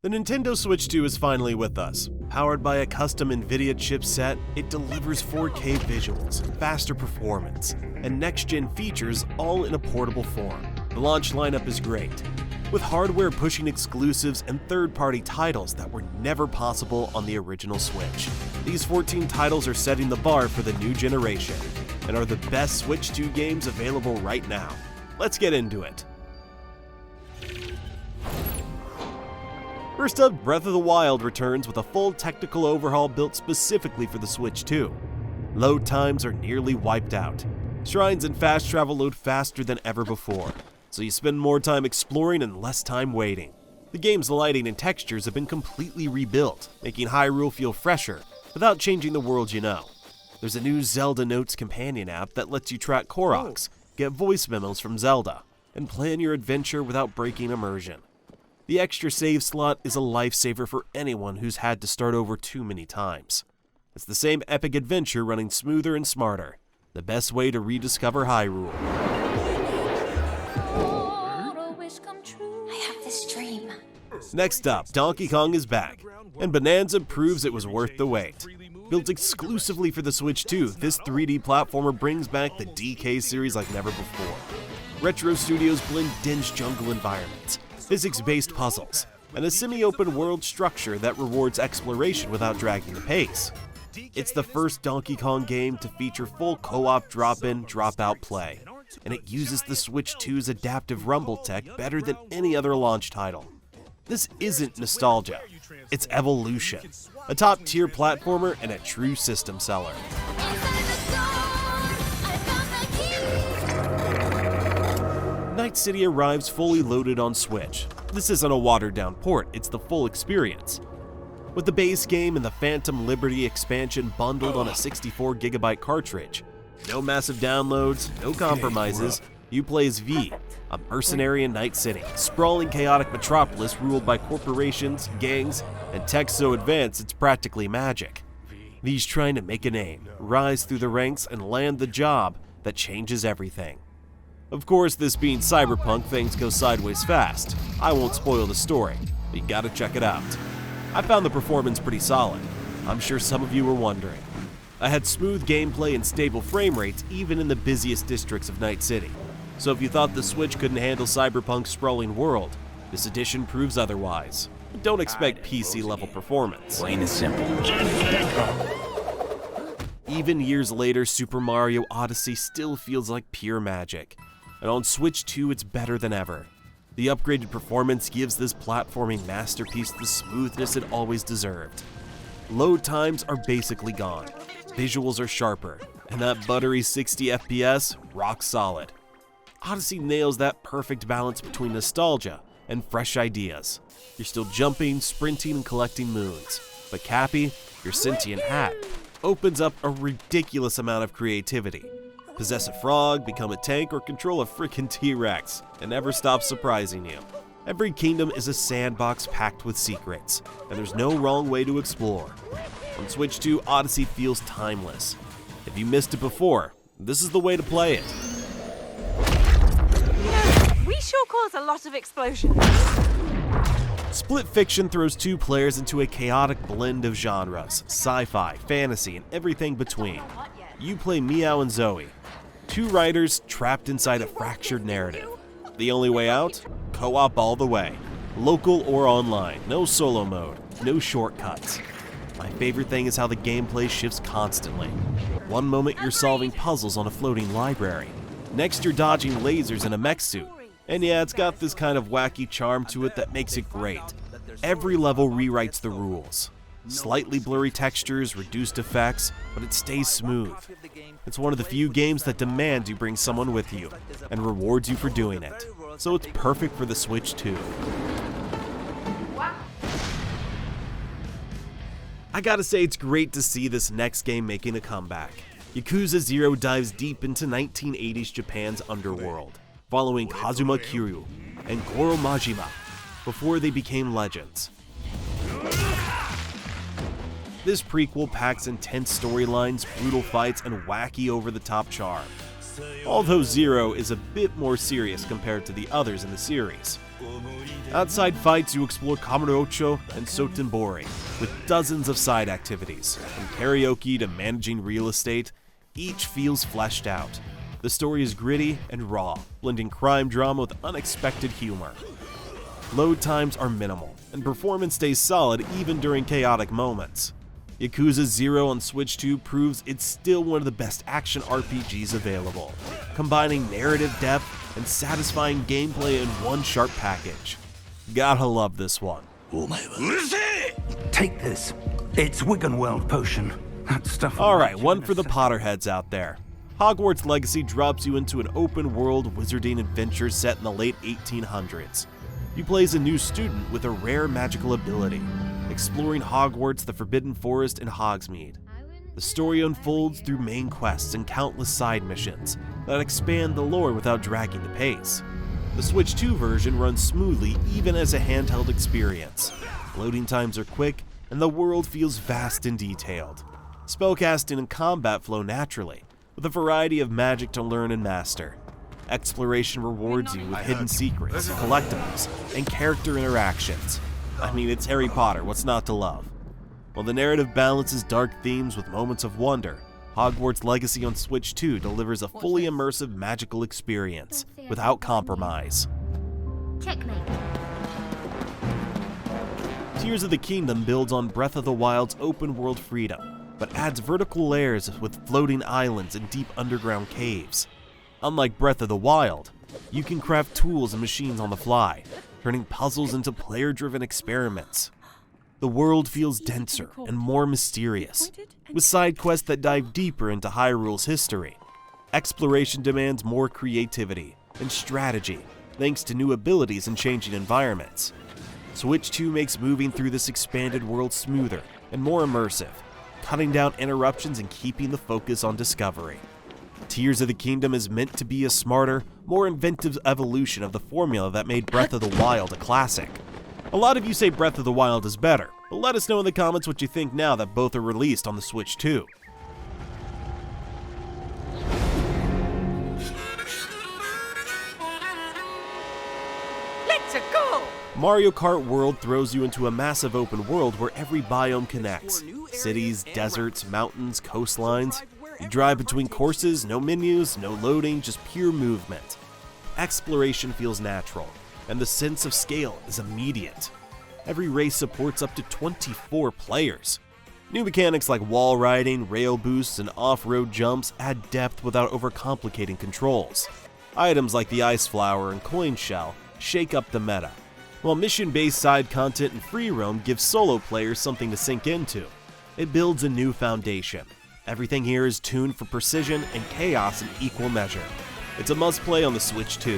The Nintendo Switch 2 is finally with us. Powered by a custom NVIDIA chipset, it delivers 4K visuals, faster performance, and next-gen features all in a portable form. The launch lineup is great, with hardware pushing exclusives and third-party titles that were never possible on the original Switch. These 14 titles are setting the bar for the new generation, and are the best Switch 2 games available right now. Let's get into it. First up, Breath of the Wild returns with a full technical overhaul built specifically for the Switch 2. Load times are nearly wiped out. Shrines and fast travel load faster than ever before, so you spend more time exploring and less time waiting. The game's lighting and textures have been completely rebuilt, making Hyrule feel fresher without changing the world you know. There's a new Zelda Notes companion app that lets you track Koroks, get voice memos from Zelda, and plan your adventure without breaking immersion. The extra save slot is a lifesaver for anyone who's had to start over too many times. It's the same epic adventure running smoother and smarter, the best way to rediscover Hyrule. I have this dream. Next up, Donkey Kong is back, and Bananza proves it was worth the wait. Built exclusively for the Switch 2, this 3D platformer brings back the DK series like never before. Retro studios blend dense jungle environments, physics-based puzzles, and a semi-open world structure that rewards exploration without dragging the pace. It's the first Donkey Kong game to feature full co-op drop-in, drop-out play, and it uses the Switch 2's adaptive rumble tech better than any other launch title. This isn't nostalgia, it's evolution, a top-tier platformer and a true system seller. Night City arrives fully loaded on Switch. This isn't a watered-down port, it's the full experience. With the base game and the Phantom Liberty expansion bundled on a 64GB cartridge. No massive downloads, no compromises. You play as V, a mercenary in Night City, a sprawling chaotic metropolis ruled by corporations, gangs, and tech so advanced it's practically magic. V's trying to make a name, rise through the ranks, and land the job that changes everything. Of course, this being Cyberpunk, things go sideways fast. I won't spoil the story, but you gotta check it out. I found the performance pretty solid. I'm sure some of you were wondering. I had smooth gameplay and stable frame rates even in the busiest districts of Night City. So if you thought the Switch couldn't handle Cyberpunk's sprawling world, this edition proves otherwise. But don't expect PC-level performance. Plain and simple. Even years later, Super Mario Odyssey still feels like pure magic. And on Switch 2, it's better than ever. The upgraded performance gives this platforming masterpiece the smoothness it always deserved. Load times are basically gone, visuals are sharper, and that buttery 60 FPS, rock solid. Odyssey nails that perfect balance between nostalgia and fresh ideas. You're still jumping, sprinting, and collecting moons, but Cappy, your sentient hat, opens up a ridiculous amount of creativity. Possess a frog, become a tank, or control a freaking T-Rex, and never stops surprising you. Every kingdom is a sandbox packed with secrets, and there's no wrong way to explore. On Switch 2, Odyssey feels timeless. If you missed it before, this is the way to play it. We sure cause a lot of explosions. Split Fiction throws two players into a chaotic blend of genres, sci-fi, fantasy, and everything between. You play Meow and Zoe, two writers trapped inside a fractured narrative. The only way out? Co-op all the way. Local or online, no solo mode, no shortcuts. My favorite thing is how the gameplay shifts constantly. One moment you're solving puzzles on a floating library. Next you're dodging lasers in a mech suit. And yeah, it's got this kind of wacky charm to it that makes it great. Every level rewrites the rules. Slightly blurry textures, reduced effects, but it stays smooth. It's one of the few games that demands you bring someone with you, and rewards you for doing it. So it's perfect for the Switch 2. I gotta say it's great to see this next game making a comeback. Yakuza 0 dives deep into 1980s Japan's underworld, following Kazuma Kiryu and Goro Majima before they became legends. This prequel packs intense storylines, brutal fights, and wacky over-the-top charm. Although Zero is a bit more serious compared to the others in the series. Outside fights, you explore Kamurocho and Sotenbori, with dozens of side activities. From karaoke to managing real estate, each feels fleshed out. The story is gritty and raw, blending crime drama with unexpected humor. Load times are minimal, and performance stays solid even during chaotic moments. Yakuza 0 on Switch 2 proves it's still one of the best action RPGs available, combining narrative depth and satisfying gameplay in one sharp package. Gotta love this one. Take this. It's Wiggenweld potion. That stuff. Alright, one for the Potterheads out there. Hogwarts Legacy drops you into an open-world wizarding adventure set in the late 1800s. You play as a new student with a rare magical ability, exploring Hogwarts, the Forbidden Forest, and Hogsmeade. The story unfolds through main quests and countless side missions that expand the lore without dragging the pace. The Switch 2 version runs smoothly even as a handheld experience. Loading times are quick, and the world feels vast and detailed. Spellcasting and combat flow naturally, with a variety of magic to learn and master. Exploration rewards you with hidden secrets, collectibles, and character interactions. I mean, it's Harry Potter, what's not to love? While the narrative balances dark themes with moments of wonder, Hogwarts Legacy on Switch 2 delivers a fully immersive magical experience, without compromise. Checkmate. Tears of the Kingdom builds on Breath of the Wild's open-world freedom, but adds vertical layers with floating islands and deep underground caves. Unlike Breath of the Wild, you can craft tools and machines on the fly, turning puzzles into player-driven experiments. The world feels denser and more mysterious, with side quests that dive deeper into Hyrule's history. Exploration demands more creativity and strategy, thanks to new abilities and changing environments. Switch 2 makes moving through this expanded world smoother and more immersive, cutting down interruptions and keeping the focus on discovery. Tears of the Kingdom is meant to be a smarter, more inventive evolution of the formula that made Breath of the Wild a classic. A lot of you say Breath of the Wild is better, but let us know in the comments what you think now that both are released on the Switch 2. Let's go! Mario Kart World throws you into a massive open world where every biome connects. Cities, deserts, mountains, coastlines. You drive between courses, no menus, no loading, just pure movement. Exploration feels natural, and the sense of scale is immediate. Every race supports up to 24 players. New mechanics like wall riding, rail boosts, and off-road jumps add depth without overcomplicating controls. Items like the Ice Flower and Coin Shell shake up the meta, while mission-based side content and free roam give solo players something to sink into. It builds a new foundation. Everything here is tuned for precision and chaos in equal measure. It's a must-play on the Switch 2.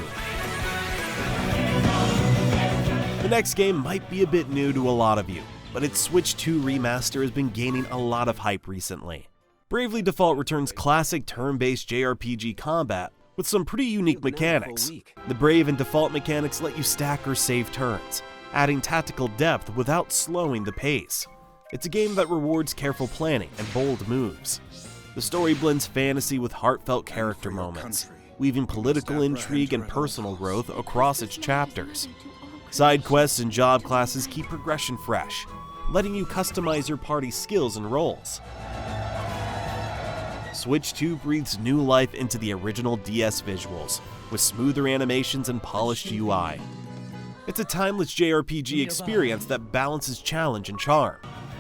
The next game might be a bit new to a lot of you, but its Switch 2 remaster has been gaining a lot of hype recently. Bravely Default returns classic turn-based JRPG combat with some pretty unique mechanics. The Brave and Default mechanics let you stack or save turns, adding tactical depth without slowing the pace. It's a game that rewards careful planning and bold moves. The story blends fantasy with heartfelt character moments, weaving political intrigue and personal growth across its chapters. Side quests and job classes keep progression fresh, letting you customize your party's skills and roles. Switch 2 breathes new life into the original DS visuals, with smoother animations and polished UI. It's a timeless JRPG experience that balances challenge and charm,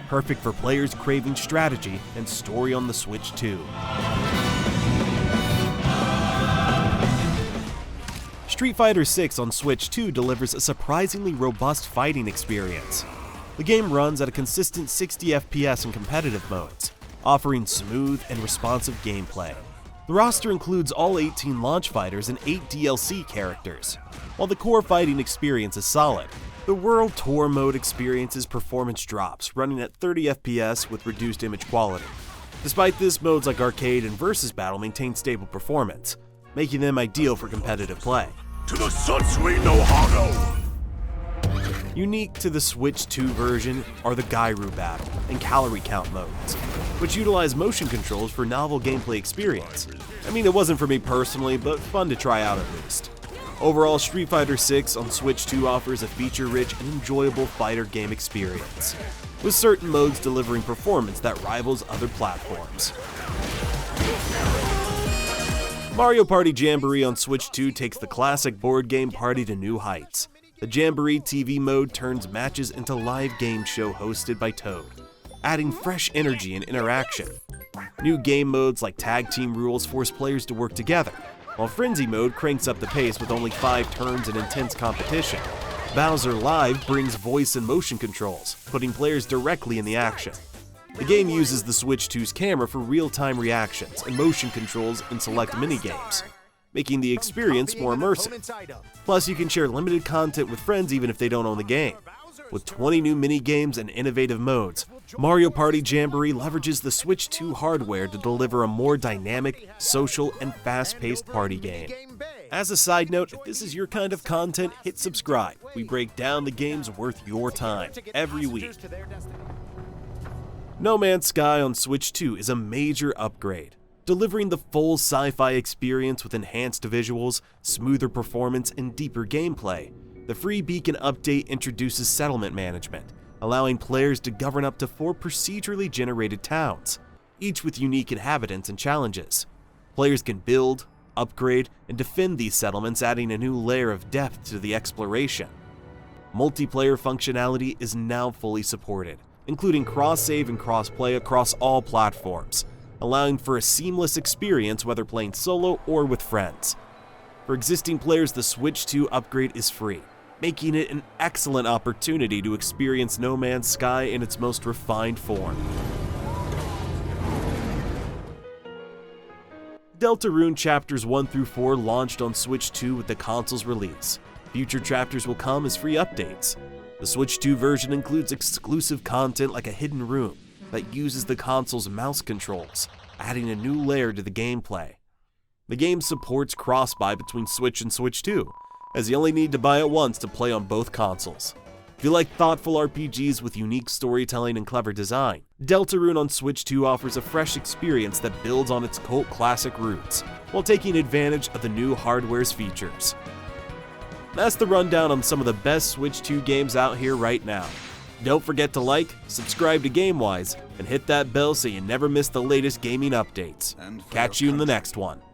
perfect for players craving strategy and story on the Switch 2. Street Fighter VI on Switch 2 delivers a surprisingly robust fighting experience. The game runs at a consistent 60 FPS in competitive modes, offering smooth and responsive gameplay. The roster includes all 18 launch fighters and 8 DLC characters. While the core fighting experience is solid, the World Tour mode experiences performance drops, running at 30 FPS with reduced image quality. Despite this, modes like Arcade and Versus Battle maintain stable performance, making them ideal for competitive play. To the Sunsweet no Hago! Unique to the Switch 2 version are the Gairu Battle and Calorie Count modes, which utilize motion controls for novel gameplay experience. I mean, it wasn't for me personally, but fun to try out at least. Overall, Street Fighter VI on Switch 2 offers a feature-rich and enjoyable fighter game experience, with certain modes delivering performance that rivals other platforms. Mario Party Jamboree on Switch 2 takes the classic board game party to new heights. The Jamboree TV mode turns matches into live game show hosted by Toad, adding fresh energy and interaction. New game modes like Tag Team Rules force players to work together, while Frenzy mode cranks up the pace with only 5 turns and intense competition. Bowser Live brings voice and motion controls, putting players directly in the action. The game uses the Switch 2's camera for real-time reactions and motion controls in select minigames, making the experience more immersive. Plus, you can share limited content with friends even if they don't own the game. With 20 new minigames and innovative modes, Mario Party Jamboree leverages the Switch 2 hardware to deliver a more dynamic, social, and fast-paced party game. As a side note, if this is your kind of content, hit subscribe. We break down the games worth your time every week. No Man's Sky on Switch 2 is a major upgrade, delivering the full sci-fi experience with enhanced visuals, smoother performance, and deeper gameplay. The free beacon update introduces settlement management, allowing players to govern up to 4 procedurally generated towns, each with unique inhabitants and challenges. Players can build, upgrade, and defend these settlements, adding a new layer of depth to the exploration. Multiplayer functionality is now fully supported, including cross-save and cross-play across all platforms, allowing for a seamless experience whether playing solo or with friends. For existing players, the Switch 2 upgrade is free, making it an excellent opportunity to experience No Man's Sky in its most refined form. Deltarune Chapters 1 through 4 launched on Switch 2 with the console's release. Future chapters will come as free updates. The Switch 2 version includes exclusive content like a hidden room that uses the console's mouse controls, adding a new layer to the gameplay. The game supports cross-buy between Switch and Switch 2, as you only need to buy it once to play on both consoles. If you like thoughtful RPGs with unique storytelling and clever design, Deltarune on Switch 2 offers a fresh experience that builds on its cult classic roots, while taking advantage of the new hardware's features. That's the rundown on some of the best Switch 2 games out here right now. Don't forget to like, subscribe to GameWise, and hit that bell so you never miss the latest gaming updates. Catch you in the next one.